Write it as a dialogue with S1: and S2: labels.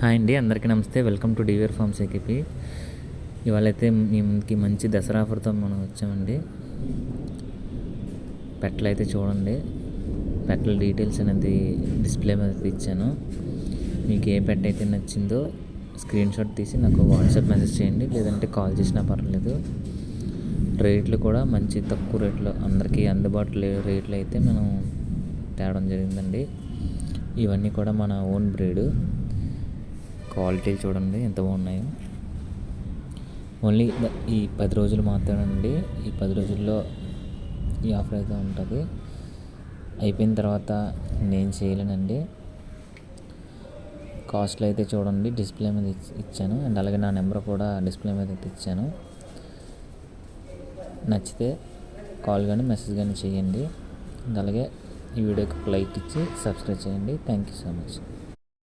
S1: Hi అండి, అందరికీ నమస్తే. Welcome to DVR farms AKP. ఇవాళైతే మీ ముందుకి మంచి దసరా ఆఫర్తో మనం వచ్చామండి. పెట్టలు అయితే చూడండి, పెట్టల డీటెయిల్స్ అనేది డిస్ప్లే మీద ఇచ్చాను. మీకు ఏ పెట్ట అయితే నచ్చిందో స్క్రీన్ షాట్ తీసి నాకు వాట్సాప్ మెసేజ్ చేయండి, లేదంటే కాల్ చేసినా పర్లేదు. రేట్లు కూడా మంచి తక్కువ రేట్లో అందరికీ అందుబాటులో రేట్లు అయితే మనం తేవడం జరిగిందండి. ఇవన్నీ కూడా మన ఓన్ బ్రీడ్. క్వాలిటీలు చూడండి ఎంత బాగున్నాయో. ఓన్లీ ఈ 10 రోజులు మాత్రమేనండి. ఈ 10 రోజుల్లో ఈ ఆఫర్ అయితే ఉంటుంది. అయిపోయిన తర్వాత నేను చేయలేనండి. కాస్ట్లు అయితే చూడండి డిస్ప్లే మీద ఇచ్చాను, అండ్ అలాగే నా నెంబర్ కూడా డిస్ప్లే మీద అయితే ఇచ్చాను. నచ్చితే కాల్ కానీ మెసేజ్ కానీ చేయండి. అలాగే ఈ వీడియోకి లైక్ ఇచ్చి సబ్స్క్రైబ్ చేయండి. Thank you so much.